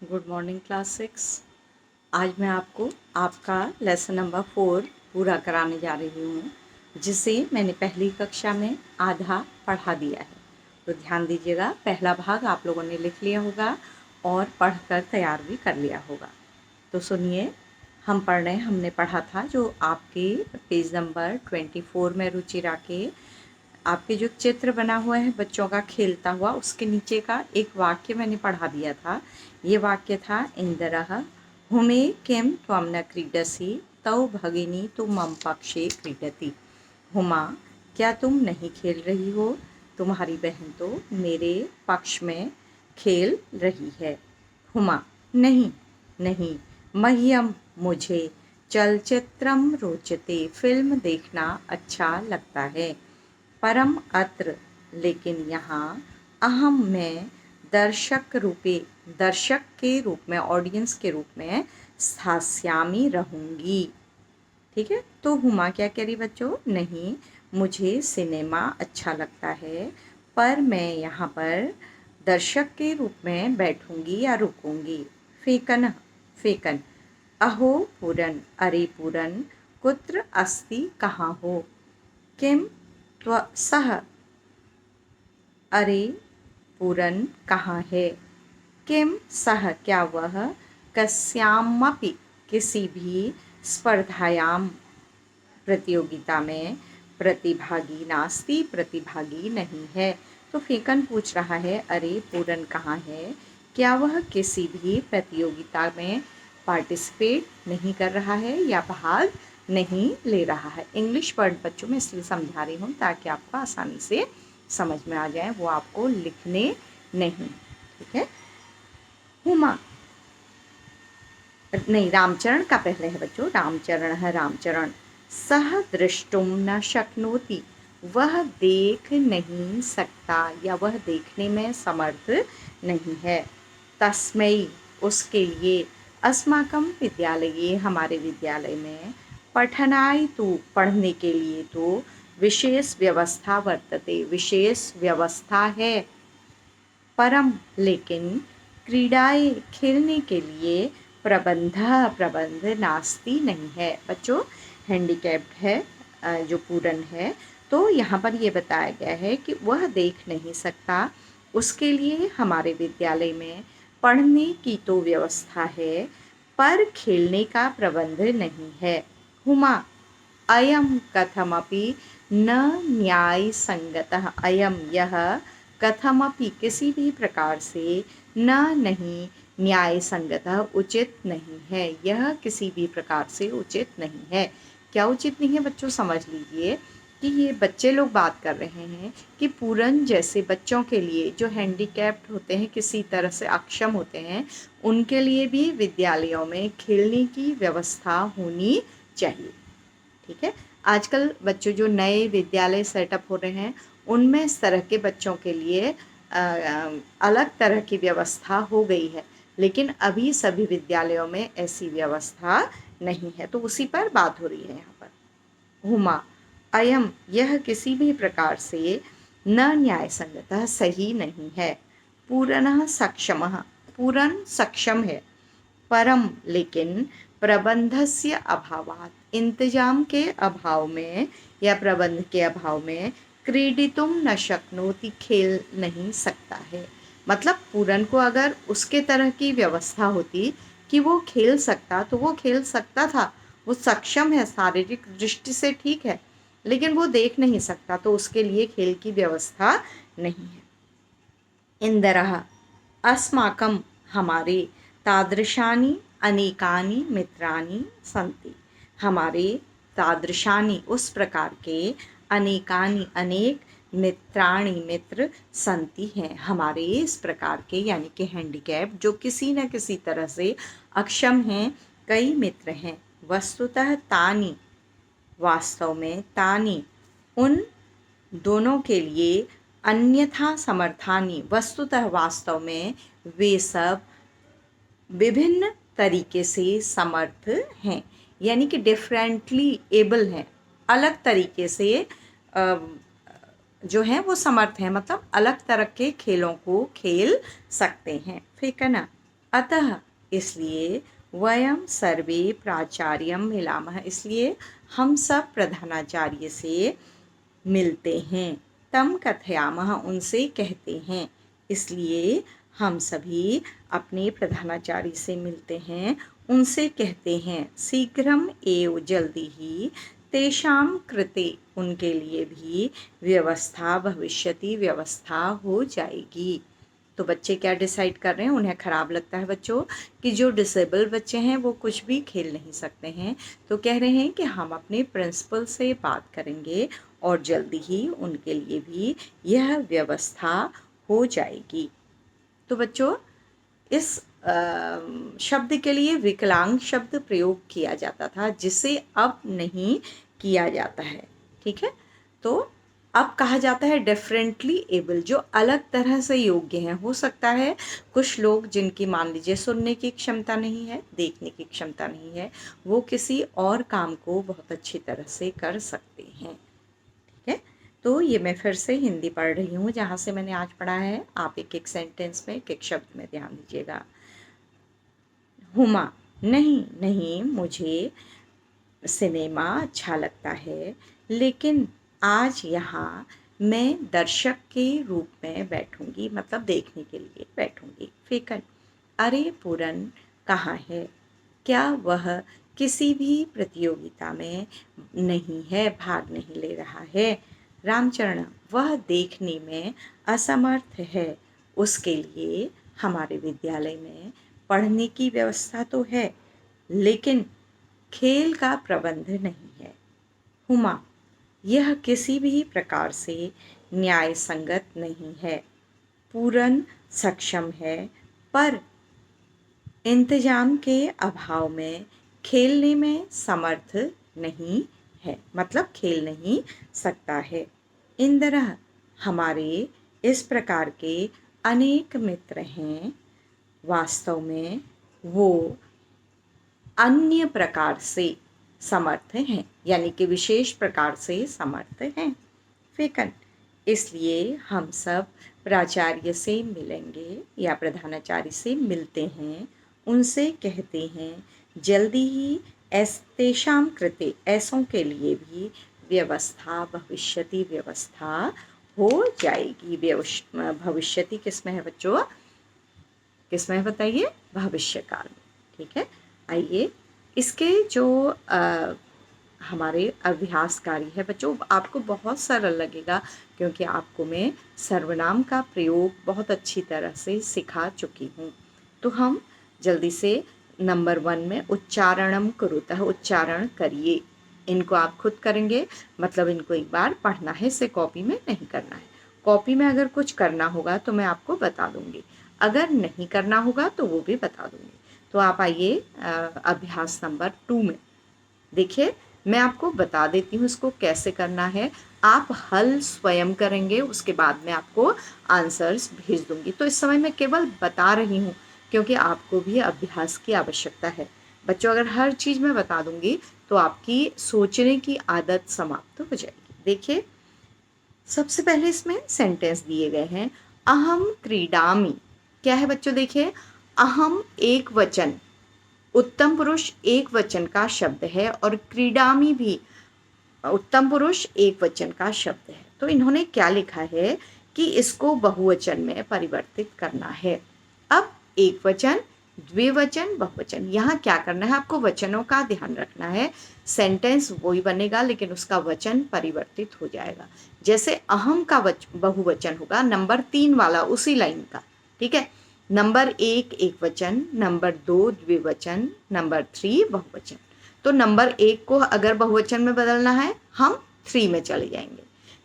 Good morning class 6। आज मैं आपको आपका लेसन नंबर 4 पूरा कराने जा रही हूँ, जिसे मैंने पहली कक्षा में आधा पढ़ा दिया है। तो ध्यान दीजिएगा, पहला भाग आप लोगों ने लिख लिया होगा और पढ़कर तैयार भी कर लिया होगा। तो सुनिए, हम पढ़ रहे हैं। हमने पढ़ा था जो आपके पेज नंबर 24 में रुचि रखे आपके जो चित्र बना हुआ है बच्चों का खेलता हुआ, उसके नीचे का एक वाक्य मैंने पढ़ा दिया था। ये वाक्य था, इंदरः हुमे किम त्वं न क्रीडसि तौ भगिनी तु मम पक्षे क्रीडति। हुमा, क्या तुम नहीं खेल रही हो? तुम्हारी बहन तो मेरे पक्ष में खेल रही है। हुमा, नहीं नहीं। मह्यम, मुझे। चलचित्रम रोचते, फिल्म देखना अच्छा लगता है। परम, अत्र, लेकिन यहाँ। अहम, मैं। दर्शक के रूप में, ऑडियंस के रूप में स्थास्यामी, रहूँगी। ठीक है, तो हुमा क्या कह रही बच्चों? नहीं, मुझे सिनेमा अच्छा लगता है, पर मैं यहाँ पर दर्शक के रूप में बैठूंगी या रुकूंगी। फेकन, फेकन। अहो पूरन, अरे पूरन। कुत्र अस्ति, कहाँ हो? किम सह, अरे पूरन कहाँ है? किम सह, क्या वह? कस्यामपि, किसी भी। स्पर्धायाम, प्रतियोगिता में। प्रतिभागी नास्ति, प्रतिभागी नहीं है। तो फेकन पूछ रहा है, अरे पूरन कहाँ है? क्या वह किसी भी प्रतियोगिता में पार्टिसिपेट नहीं कर रहा है या भाग नहीं ले रहा है? इंग्लिश वर्ड बच्चों में इसलिए समझा रही हूँ ताकि आपको आसानी से समझ में आ जाए, वो आपको लिखने नहीं। ठीक है, हुमा, नहीं, रामचरण का पहले है बच्चों, रामचरण है, रामचरण। सह द्रष्टुम न शक्नोति, वह देख नहीं सकता या वह देखने में समर्थ नहीं है। तस्मै, उसके लिए। अस्माकं विद्यालये, हमारे विद्यालय में। पठनाय तु, पढ़ने के लिए तो। विशेष व्यवस्था वर्तते, विशेष व्यवस्था है। परम, लेकिन। क्रीडाए, खेलने के लिए। प्रबंध नास्ति, नहीं है। बच्चों, हैंडीकैप्ड है जो पूरन है, तो यहाँ पर ये बताया गया है कि वह देख नहीं सकता, उसके लिए हमारे विद्यालय में पढ़ने की तो व्यवस्था है, पर खेलने का प्रबंध नहीं है। हुमा, अयम कथमपि न न्याय संगतः, अयम, यह। कथमपि, किसी भी प्रकार से। न, नहीं। न्याय संगतः, उचित नहीं है। यह किसी भी प्रकार से उचित नहीं है। क्या उचित नहीं है बच्चों? समझ लीजिए कि ये बच्चे लोग बात कर रहे हैं कि पूरन जैसे बच्चों के लिए जो हैंडीकैप्ड होते हैं, किसी तरह से अक्षम होते हैं, उनके लिए भी विद्यालयों में खेलने की व्यवस्था होनी चाहिए। ठीक है, आजकल बच्चों जो नए विद्यालय सेटअप हो रहे हैं, उनमें इस तरह के बच्चों के लिए अलग तरह की व्यवस्था हो गई है, लेकिन अभी सभी विद्यालयों में ऐसी व्यवस्था नहीं है। तो उसी पर बात हो रही है यहाँ पर। हुमा, अयम, यह किसी भी प्रकार से। न न्याय संगतः, सही नहीं है। पूर्णः सक्षमः, पूर्ण सक्षम है। परम, लेकिन। प्रबंधस्य अभावात्, इंतजाम के अभाव में या प्रबंध के अभाव में। क्रीडितुम न शक्नोति, खेल नहीं सकता है। मतलब पूरन को अगर उसके तरह की व्यवस्था होती कि वो खेल सकता, तो वो खेल सकता था। वो सक्षम है, शारीरिक दृष्टि से ठीक है, लेकिन वो देख नहीं सकता, तो उसके लिए खेल की व्यवस्था नहीं है। इंदरः, अस्माकं, हमारे। तादृशानि अनेकानि मित्राणि सन्ति, हमारे। तादृशानि, उस प्रकार के। अनेकानि, अनेक। मित्राणि, मित्र। सन्ति हैं, हमारे। इस प्रकार के यानी कि हैंडीकैप जो किसी न किसी तरह से अक्षम हैं, कई मित्र हैं। वस्तुतः तानि, वास्तव में। तानि, उन दोनों के लिए। अन्यथा समर्थानि, वस्तुतः वास्तव में। वे सब विभिन्न तरीके से समर्थ हैं, यानी कि डिफरेंटली एबल हैं, अलग तरीके से जो हैं वो समर्थ हैं, मतलब अलग तरह के खेलों को खेल सकते हैं। ठीक है ना? अतः इसलिए वयम सर्वे प्राचार्यम मिलामः, इसलिए हम सब प्रधानाचार्य से मिलते हैं। तम कथयामः, उनसे कहते हैं। इसलिए हम सभी अपने प्रधानाचार्य से मिलते हैं, उनसे कहते हैं। शीघ्रम एव, जल्दी ही, तेषां कृते, उनके लिए भी, व्यवस्था भविष्यति, व्यवस्था हो जाएगी। तो बच्चे क्या डिसाइड कर रहे हैं, उन्हें ख़राब लगता है बच्चों कि जो डिसेबल बच्चे हैं वो कुछ भी खेल नहीं सकते हैं, तो कह रहे हैं कि हम अपने प्रिंसिपल से बात करेंगे और जल्दी ही उनके लिए भी यह व्यवस्था हो जाएगी। तो बच्चों इस शब्द के लिए विकलांग शब्द प्रयोग किया जाता था, जिसे अब नहीं किया जाता है। ठीक है, तो अब कहा जाता है डिफरेंटली एबल, जो अलग तरह से योग्य हैं। हो सकता है कुछ लोग जिनकी मान लीजिए सुनने की क्षमता नहीं है, देखने की क्षमता नहीं है, वो किसी और काम को बहुत अच्छी तरह से कर सकते हैं। ठीक है, तो ये मैं फिर से हिंदी पढ़ रही हूँ जहाँ से मैंने आज पढ़ा है। आप एक एक सेंटेंस में, एक एक शब्द में ध्यान दीजिएगा। हुमा, नहीं नहीं, मुझे सिनेमा अच्छा लगता है, लेकिन आज यहाँ मैं दर्शक के रूप में बैठूंगी, मतलब देखने के लिए बैठूंगी। फेकन, अरे पूरन कहाँ है? क्या वह किसी भी प्रतियोगिता में नहीं है, भाग नहीं ले रहा है? रामचरण, वह देखने में असमर्थ है। उसके लिए हमारे विद्यालय में पढ़ने की व्यवस्था तो है, लेकिन खेल का प्रबंध नहीं है। हुमा, यह किसी भी प्रकार से न्याय संगत नहीं है। पूरन सक्षम है, पर इंतजाम के अभाव में खेलने में समर्थ नहीं है, मतलब खेल नहीं सकता है। इंद्र, हमारे इस प्रकार के अनेक मित्र हैं। वास्तव में वो अन्य प्रकार से समर्थ हैं, यानी कि विशेष प्रकार से समर्थ हैं। फेकन, इसलिए हम सब प्राचार्य से मिलेंगे या प्रधानाचार्य से मिलते हैं, उनसे कहते हैं जल्दी ही तेषां कृते, ऐसों के लिए भी व्यवस्था भविष्यति, व्यवस्था हो जाएगी। भविष्यति किस में है बच्चों, किस में है बताइए? भविष्य काल में। ठीक है, आइए इसके जो हमारे अभ्यास कार्य है बच्चों, आपको बहुत सरल लगेगा, क्योंकि आपको मैं सर्वनाम का प्रयोग बहुत अच्छी तरह से सिखा चुकी हूँ। तो हम जल्दी से नंबर 1 में उच्चारणम कुरुतः, उच्चारण करिए। इनको आप खुद करेंगे, मतलब इनको एक बार पढ़ना है, इसे कॉपी में नहीं करना है। कॉपी में अगर कुछ करना होगा तो मैं आपको बता दूंगी, अगर नहीं करना होगा तो वो भी बता दूंगी। तो आप आइए अभ्यास नंबर 2 में देखिए, मैं आपको बता देती हूँ इसको कैसे करना है। आप हल स्वयं करेंगे, उसके बाद मैं आपको आंसर्स भेज दूंगी। तो इस समय मैं केवल बता रही हूँ, क्योंकि आपको भी अभ्यास की आवश्यकता है। बच्चों, अगर हर चीज़ मैं बता दूंगी तो आपकी सोचने की आदत समाप्त हो जाएगी। देखिए, सबसे पहले इसमें सेंटेंस दिए गए हैं। अहम क्रीडामि, क्या है बच्चों? देखिए, अहम एक वचन, उत्तम पुरुष एक वचन का शब्द है, और क्रीडामी भी उत्तम पुरुष एक वचन का शब्द है। तो इन्होंने क्या लिखा है कि इसको बहुवचन में परिवर्तित करना है। अब एक वचन, द्विवचन, बहुवचन, यहाँ क्या करना है, आपको वचनों का ध्यान रखना है। सेंटेंस वही बनेगा, लेकिन उसका वचन परिवर्तित हो जाएगा। जैसे अहम का बहुवचन होगा नंबर 3 वाला, उसी लाइन का। ठीक है, नंबर 1 एक वचन, नंबर 2 द्विवचन, नंबर 3 बहुवचन। तो नंबर 1 को अगर बहुवचन में बदलना है, हम 3 में चले जाएंगे।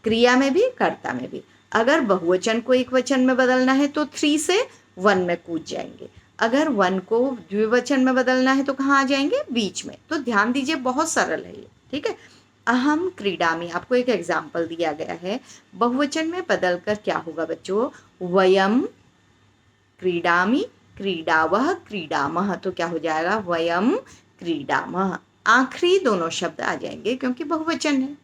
क्रिया में भी, कर्ता में भी। अगर बहुवचन को एक वचन में बदलना है तो 3 से 1 में कूद जाएंगे। अगर 1 को द्विवचन में बदलना है तो कहाँ आ जाएंगे? बीच में। तो ध्यान दीजिए, बहुत सरल है ये। ठीक है, अहम क्रीडामि, आपको एक एग्जाम्पल दिया गया है। बहुवचन में बदलकर क्या होगा बच्चों? वयम क्रीडामि, क्रीडावः, क्रीडामः। तो क्या हो जाएगा? वयम क्रीडामः। आखिरी दोनों शब्द आ जाएंगे क्योंकि बहुवचन है।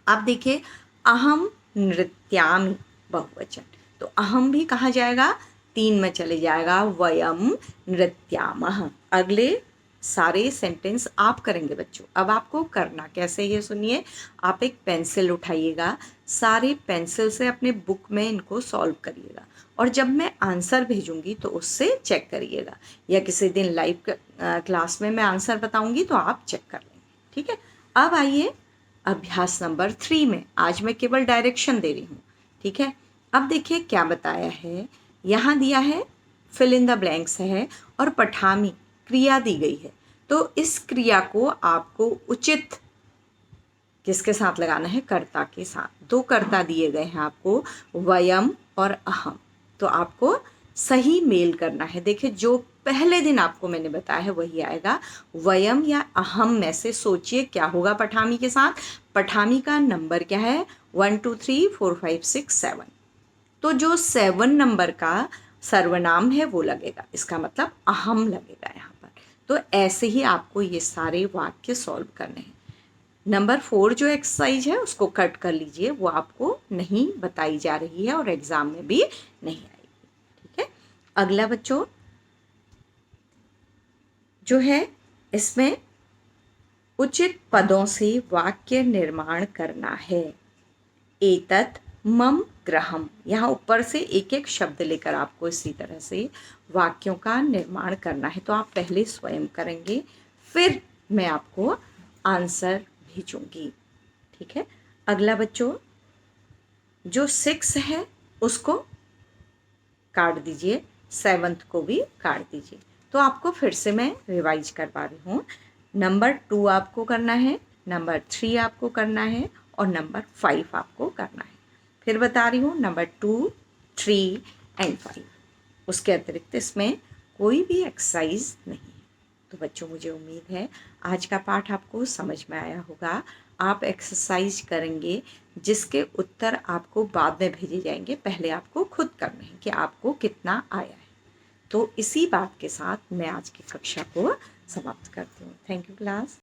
आप देखिए, अहम नृत्यामि, बहुवचन, तो अहम भी कहाँ जाएगा? 3 में चले जाएगा वयम नृत्यामः। अगले सारे सेंटेंस आप करेंगे बच्चों। अब आपको करना कैसे ये सुनिए। आप एक पेंसिल उठाइएगा, सारे पेंसिल से अपने बुक में इनको सॉल्व करिएगा और जब मैं आंसर भेजूंगी तो उससे चेक करिएगा, या किसी दिन लाइव क्लास में मैं आंसर बताऊंगी तो आप चेक कर लेंगे, ठीक है। अब आइए अभ्यास नंबर 3 में। आज मैं केवल डायरेक्शन दे रही हूँ, ठीक है। अब देखिए क्या बताया है। यहाँ दिया है फिल इन द ब्लैंक्स है और पठामी क्रिया दी गई है। तो इस क्रिया को आपको उचित किसके साथ लगाना है, कर्ता के साथ। 2 कर्ता दिए गए हैं आपको, वयम और अहम। तो आपको सही मेल करना है। देखिए जो पहले दिन आपको मैंने बताया है वही आएगा। वयम या अहम में से सोचिए क्या होगा पठामी के साथ। पठामी का नंबर क्या है, 1 2 3 4 5 6 7। तो जो 7 नंबर का सर्वनाम है वो लगेगा, इसका मतलब अहम लगेगा यहाँ पर। तो ऐसे ही आपको ये सारे वाक्य सॉल्व करने हैं। नंबर 4 जो एक्सरसाइज है उसको कट कर लीजिए, वो आपको नहीं बताई जा रही है और एग्जाम में भी नहीं आएगी, ठीक है। अगला बच्चों जो है इसमें उचित पदों से वाक्य निर्माण करना है। एतत् मम ग्रहम, यहाँ ऊपर से एक एक शब्द लेकर आपको इसी तरह से वाक्यों का निर्माण करना है। तो आप पहले स्वयं करेंगे, फिर मैं आपको आंसर भेजूंगी, ठीक है। अगला बच्चों जो 6 है उसको काट दीजिए, 7th को भी काट दीजिए। तो आपको फिर से मैं रिवाइज करवा रही हूँ। नंबर 2 आपको करना है, नंबर 3 आपको करना है और नंबर 5 आपको करना है। फिर बता रही हूँ, नंबर 2 3 एंड 5। उसके अतिरिक्त इसमें कोई भी एक्सरसाइज नहीं है। तो बच्चों मुझे उम्मीद है आज का पाठ आपको समझ में आया होगा। आप एक्सरसाइज करेंगे जिसके उत्तर आपको बाद में भेजे जाएंगे, पहले आपको खुद करने हैं कि आपको कितना आया है। तो इसी बात के साथ मैं आज की कक्षा को समाप्त करती हूँ। Thank you class.